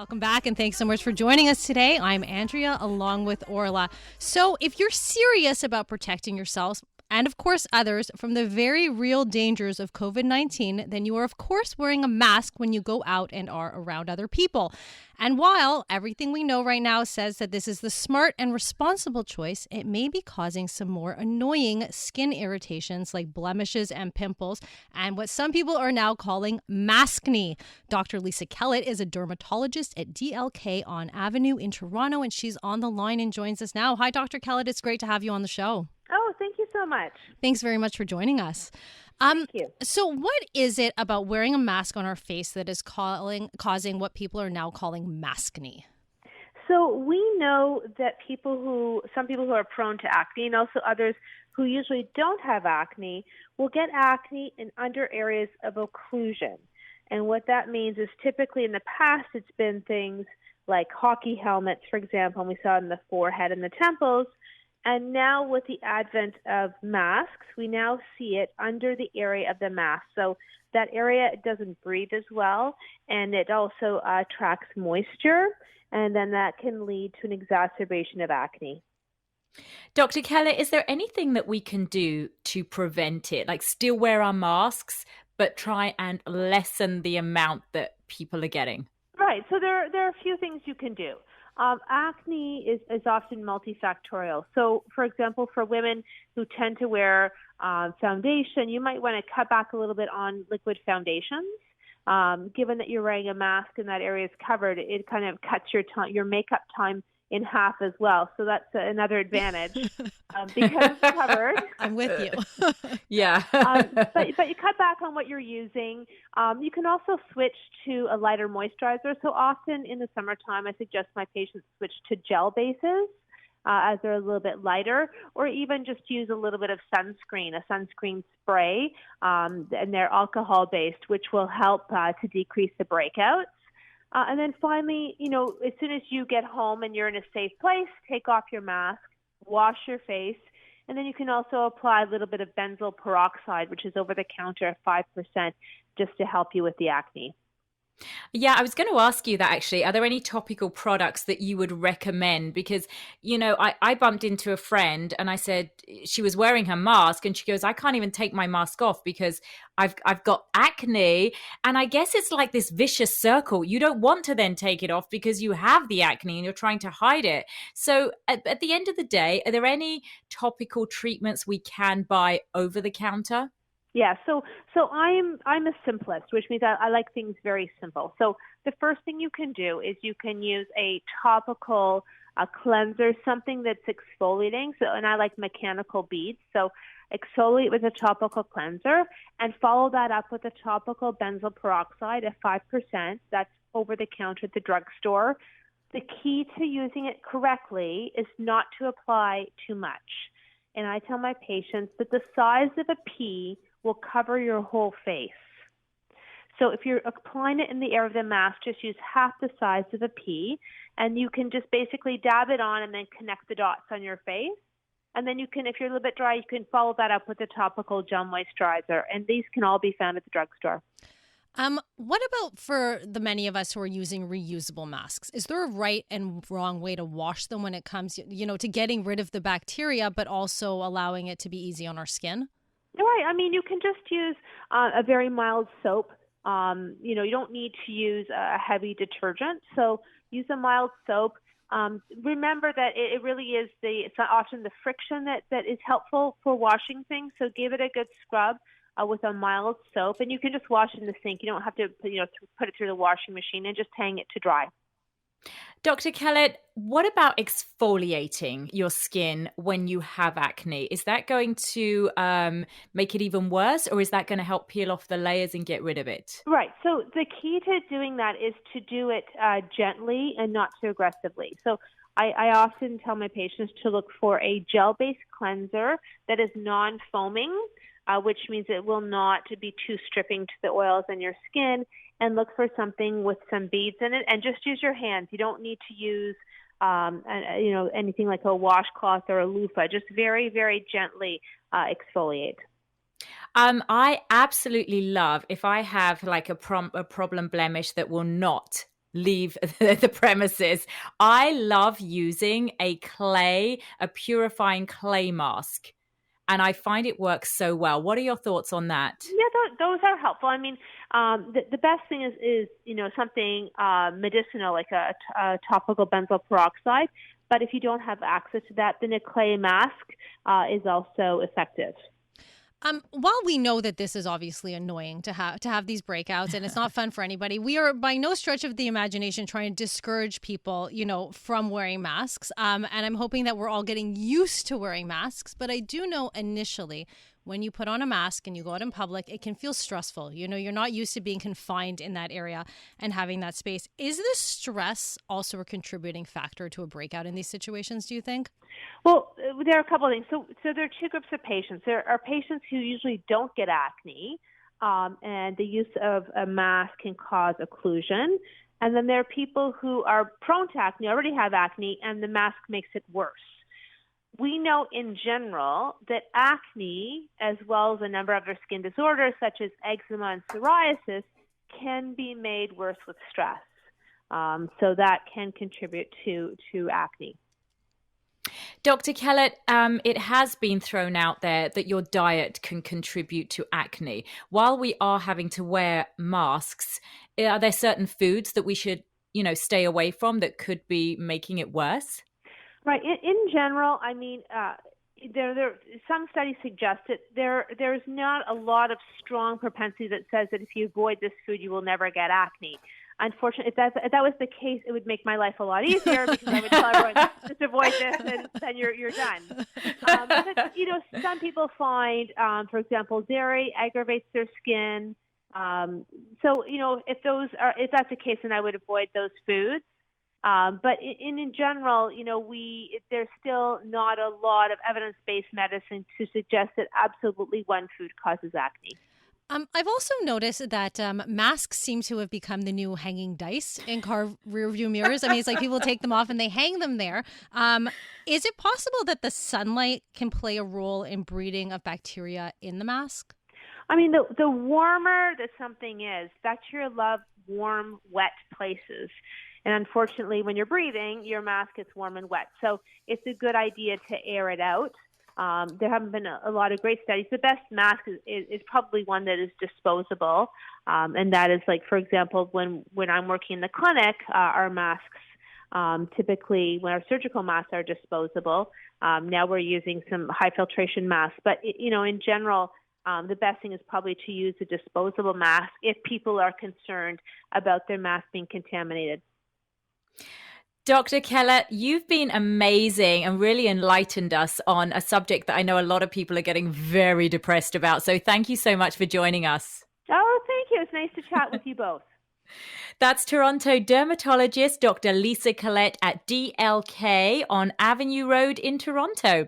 Welcome back, and thanks so much for joining us today. I'm Andrea along with Orla. So if you're serious about protecting yourselves and, of course, others from the very real dangers of COVID-19, then you are, of course, wearing a mask when you go out and are around other people. And while everything we know right now says that this is the smart and responsible choice, it may be causing some more annoying skin irritations like blemishes and pimples, and what some people are now calling maskne. Dr. Lisa Kellett is a dermatologist at DLK on Avenue in Toronto, and she's on the line and joins us now. Hi, Dr. Kellett. It's great to have you on the show. Oh, thank you so much. Thanks very much for joining us. Thank you. So what is it about wearing a mask on our face that is causing what people are now calling maskne? So we know that some people who are prone to acne and also others who usually don't have acne will get acne in under areas of occlusion. And what that means is typically in the past it's been things like hockey helmets, for example, and we saw it in the forehead and the temples. And now with the advent of masks, we now see it under the area of the mask. So that area doesn't breathe as well, and it also attracts moisture, and then that can lead to an exacerbation of acne. Dr. Kellett, is there anything that we can do to prevent it? Like still wear our masks, but try and lessen the amount that people are getting? Right. So there are a few things you can do. Acne is often multifactorial. So, for example, for women who tend to wear foundation, you might want to cut back a little bit on liquid foundations. Given that you're wearing a mask and that area is covered, it kind of cuts your makeup time in half as well. So that's another advantage because it's covered. I'm with you. Yeah. But you cut back on what you're using. You can also switch to a lighter moisturizer. So often in the summertime, I suggest my patients switch to gel bases as they're a little bit lighter, or even just use a little bit of sunscreen, a sunscreen spray, and they're alcohol-based, which will help to decrease the breakouts. And then finally, as soon as you get home and you're in a safe place, take off your mask, wash your face, and then you can also apply a little bit of benzoyl peroxide, which is over the counter at 5%, just to help you with the acne. Yeah, I was going to ask you that actually. Are there any topical products that you would recommend? Because, I bumped into a friend and I said she was wearing her mask and she goes, I can't even take my mask off because I've got acne. And I guess it's like this vicious circle. You don't want to then take it off because you have the acne and you're trying to hide it. So at the end of the day, are there any topical treatments we can buy over the counter? Yeah, so I'm a simplist, which means I like things very simple. So the first thing you can do is you can use a topical cleanser, something that's exfoliating. So, and I like mechanical beads. So exfoliate with a topical cleanser and follow that up with a topical benzoyl peroxide at 5%. That's over the counter at the drugstore. The key to using it correctly is not to apply too much. And I tell my patients that the size of a pea will cover your whole face. So if you're applying it in the area of the mask, just use half the size of a pea, and you can just basically dab it on and then connect the dots on your face. And then you can, if you're a little bit dry, you can follow that up with a topical gel moisturizer. And these can all be found at the drugstore. What about for the many of us who are using reusable masks? Is there a right and wrong way to wash them when it comes, to getting rid of the bacteria, but also allowing it to be easy on our skin? Right. I mean, you can just use a very mild soap. You don't need to use a heavy detergent. So use a mild soap. Remember that it really is it's often the friction that is helpful for washing things. So give it a good scrub with a mild soap, and you can just wash it in the sink. You don't have to put it through the washing machine, and just hang it to dry. Dr. Kellett, what about exfoliating your skin when you have acne? Is that going to make it even worse, or is that going to help peel off the layers and get rid of it? Right. So the key to doing that is to do it gently and not too aggressively. So I often tell my patients to look for a gel-based cleanser that is non-foaming, which means it will not be too stripping to the oils in your skin, and look for something with some beads in it, and just use your hands. You don't need to use anything like a washcloth or a loofah. Just very, very gently exfoliate. I absolutely love if I have like a problem blemish that will not leave the premises. I love using a purifying clay mask, and I find it works so well. What are your thoughts on that? Yeah, those are helpful. I mean, the best thing is something medicinal like a topical benzoyl peroxide. But if you don't have access to that, then a clay mask is also effective. While we know that this is obviously annoying to have these breakouts and it's not fun for anybody, we are by no stretch of the imagination trying to discourage people, from wearing masks. And I'm hoping that we're all getting used to wearing masks. But I do know initially when you put on a mask and you go out in public, it can feel stressful. You're not used to being confined in that area and having that space. Is the stress also a contributing factor to a breakout in these situations, do you think? Well, there are a couple of things. So there are two groups of patients. There are patients who usually don't get acne, and the use of a mask can cause occlusion. And then there are people who are prone to acne, already have acne, and the mask makes it worse. We know in general that acne, as well as a number of other skin disorders such as eczema and psoriasis, can be made worse with stress. So that can contribute to acne. Dr. Kellett, it has been thrown out there that your diet can contribute to acne. While we are having to wear masks, are there certain foods that we should, stay away from that could be making it worse? Right. In general, I mean, there some studies suggest that there's not a lot of strong propensity that says that if you avoid this food, you will never get acne. Unfortunately, if that was the case, it would make my life a lot easier because I would tell everyone just avoid this, and then you're done. But, some people find, for example, dairy aggravates their skin. So if that's the case, then I would avoid those foods. But in general, there's still not a lot of evidence-based medicine to suggest that absolutely one food causes acne. I've also noticed that masks seem to have become the new hanging dice in car rearview mirrors. I mean, it's like people take them off and they hang them there. Is it possible that the sunlight can play a role in breeding of bacteria in the mask? I mean, the warmer that something is, bacteria love warm, wet places. And unfortunately, when you're breathing, your mask gets warm and wet. So it's a good idea to air it out. There haven't been a lot of great studies. The best mask is probably one that is disposable. And that is like, for example, when I'm working in the clinic, our masks, typically when our surgical masks are disposable. Now we're using some high filtration masks. But, in general, the best thing is probably to use a disposable mask if people are concerned about their mask being contaminated. Dr. Kellett, you've been amazing and really enlightened us on a subject that I know a lot of people are getting very depressed about. So thank you so much for joining us. Oh, thank you. It's nice to chat with you both. That's Toronto dermatologist Dr. Lisa Kellett at DLK on Avenue Road in Toronto.